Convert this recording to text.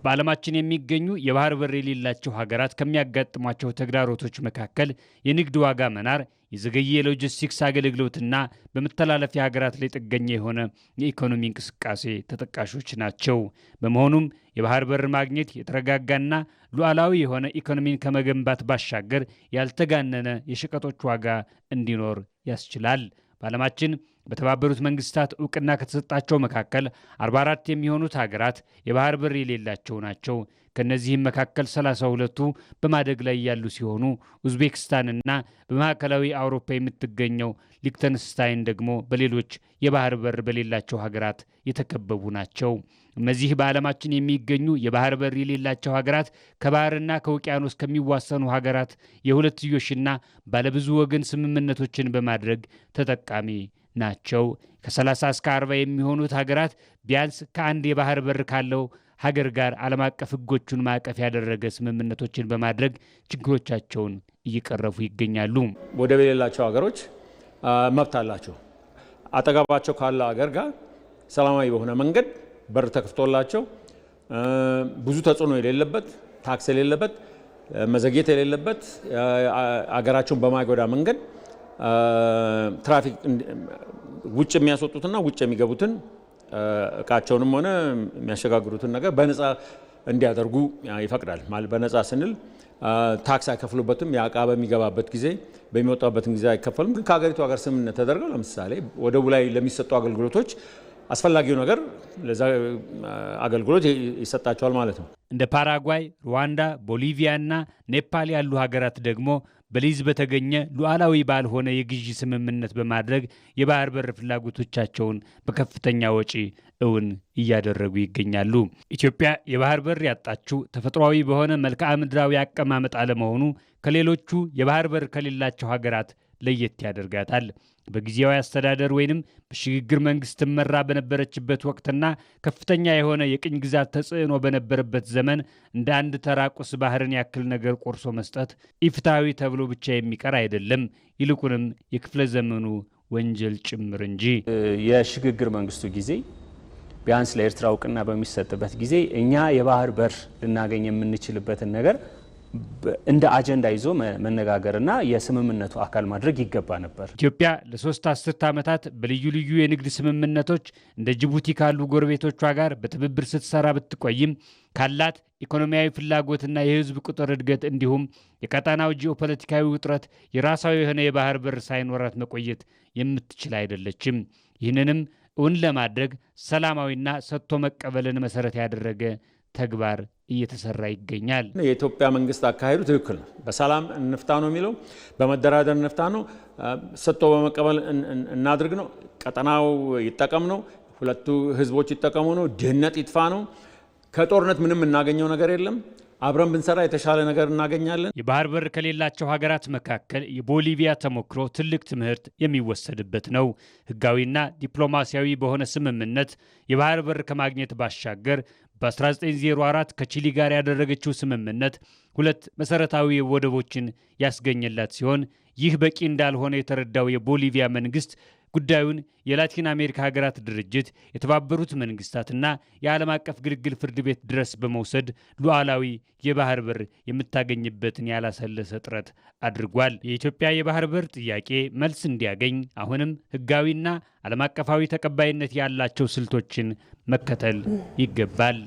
በዓለማችን የሚገኙ የባህር በር የሌላቸው ሀገራት ከሚያጋጥሟቸው ተግዳሮቶች መካከል የንግድ ዋጋ መናር፣ የዘገየ የሎጂስቲክስ አገልግሎትና በመተላለፊያ ሀገራት ላይ ጥገኛ የሆነ የኢኮኖሚ እንቅስቃሴ ተጠቃሾች ናቸው። በመሆኑም የባህር በር ማግኘት የተረጋጋና ሉዓላዊ የሆነ ኢኮኖሚን ከመገንባት ባሻገር ያልተጋነነ የሸቀጦች ዋጋ እንዲኖር ያስችላል። በዓለማችን በተባበሩት መንግስታት እውቅና ከተሰጣቸው መካከል 44 የሚሆኑት ሀገራት የባህር በር የሌላቸው ናቸው። ከነዚህም መካከል 32ቱ በማደግ ላይ ያሉ ሲሆኑ ኡዝቤክስታንና በማዕከላዊ አውሮፓ የምትገኘው ሊክተንስታይን ደግሞ በሌሎች የባህር በር በሌላቸው ሀገራት የተከበቡ ናቸው። እነዚህ በዓለማችን የሚገኙ የባህር በር የሌላቸው ሀገራት ከባህርና ከውቅያኖስ ከሚዋሰኑ ሀገራት የሁለትዮሽና ባለብዙ ወገን ስምምነቶችን በማድረግ ተጠቃሚ ናቸው። ከ30 እስከ 40 የሚሆኑት ሀገራት ቢያንስ ከአንድ የባህር በር ካለው ሀገር ጋር ዓለም አቀፍ ሕጎቹን ማዕቀፍ ያደረገ ስምምነቶችን በማድረግ ችግሮቻቸውን እየቀረፉ ይገኛሉ። ወደብ የሌላቸው ሀገሮች መብት አላቸው። አጠገባቸው ካለ ሀገር ጋር ሰላማዊ በሆነ መንገድ በር ተከፍቶላቸው ብዙ ተጽዕኖ የሌለበት፣ ታክስ የሌለበት፣ መዘግየት የሌለበት አገራቸውን በማይጎዳ መንገድ ትራፊክ ውጭ የሚያስወጡትና ውጭ የሚገቡትን እቃቸውንም ሆነ የሚያሸጋግሩትን ነገር በነፃ እንዲያደርጉ ይፈቅዳል። ማለት በነፃ ስንል ታክስ አይከፍሉበትም። ያ እቃ በሚገባበት ጊዜ በሚወጣበት ጊዜ አይከፈልም። ግን ከሀገሪቱ ሀገር ስምምነት ተደርገው ለምሳሌ ወደቡ ላይ ለሚሰጡ አገልግሎቶች አስፈላጊው ነገር ለዛ አገልግሎት ይሰጣቸዋል ማለት ነው። እንደ ፓራጓይ፣ ሩዋንዳ፣ ቦሊቪያ እና ኔፓል ያሉ ሀገራት ደግሞ በሊዝ በተገኘ ሉዓላዊ ባልሆነ የግዢ ስምምነት በማድረግ የባህር በር ፍላጎቶቻቸውን በከፍተኛ ወጪ እውን እያደረጉ ይገኛሉ። ኢትዮጵያ የባህር በር ያጣችው ተፈጥሯዊ በሆነ መልክዓ ምድራዊ አቀማመጥ አለመሆኑ ከሌሎቹ የባህር በር ከሌላቸው ሀገራት ለየት ያደርጋታል። በጊዜያዊ አስተዳደር ወይንም በሽግግር መንግስት ትመራ በነበረችበት ወቅትና ከፍተኛ የሆነ የቅኝ ግዛት ተጽዕኖ በነበረበት ዘመን እንደ አንድ ተራ ቁስ ባህርን ያክል ነገር ቆርሶ መስጠት ኢፍትሐዊ ተብሎ ብቻ የሚቀር አይደለም፣ ይልቁንም የክፍለ ዘመኑ ወንጀል ጭምር እንጂ። የሽግግር መንግስቱ ጊዜ ቢያንስ ለኤርትራ እውቅና በሚሰጥበት ጊዜ እኛ የባህር በር ልናገኝ የምንችልበትን ነገር እንደ አጀንዳ ይዞ መነጋገርና የስምምነቱ አካል ማድረግ ይገባ ነበር። ኢትዮጵያ ለ3 አስርት ዓመታት በልዩ ልዩ የንግድ ስምምነቶች እንደ ጅቡቲ ካሉ ጎረቤቶቿ ጋር በትብብር ስትሰራ ብትቆይም ካላት ኢኮኖሚያዊ ፍላጎትና የህዝብ ቁጥር እድገት እንዲሁም የቀጣናው ጂኦፖለቲካዊ ውጥረት የራሳዊ የሆነ የባህር በር ሳይኖራት መቆየት የምትችል አይደለችም። ይህንንም እውን ለማድረግ ሰላማዊና ሰጥቶ መቀበልን መሰረት ያደረገ ተግባር እየተሰራ ይገኛል። የኢትዮጵያ መንግስት አካሄዱ ትክክል ነው። በሰላም እንፍታ ነው የሚለው፣ በመደራደር እንፍታ ነው፣ ሰጥቶ በመቀበል እናድርግ ነው፣ ቀጠናው ይጠቀም ነው፣ ሁለቱ ህዝቦች ይጠቀሙ ነው፣ ድህነት ይጥፋ ነው። ከጦርነት ምንም እናገኘው ነገር የለም። አብረን ብንሰራ የተሻለ ነገር እናገኛለን። የባህር በር ከሌላቸው ሀገራት መካከል የቦሊቪያ ተሞክሮ ትልቅ ትምህርት የሚወሰድበት ነው። ህጋዊና ዲፕሎማሲያዊ በሆነ ስምምነት የባህር በር ከማግኘት ባሻገር በ1904 ከቺሊ ጋር ያደረገችው ስምምነት 2 መሰረታዊ ወደቦችን ያስገኘላት ሲሆን ይህ በቂ እንዳልሆነ የተረዳው የቦሊቪያ መንግስት ጉዳዩን የላቲን አሜሪካ ሀገራት ድርጅት፣ የተባበሩት መንግስታትና የዓለም አቀፍ ግልግል ፍርድ ቤት ድረስ በመውሰድ ሉዓላዊ የባህር በር የምታገኝበትን ያላሰለሰ ጥረት አድርጓል። የኢትዮጵያ የባህር በር ጥያቄ መልስ እንዲያገኝ አሁንም ህጋዊና ዓለም አቀፋዊ ተቀባይነት ያላቸው ስልቶችን መከተል ይገባል።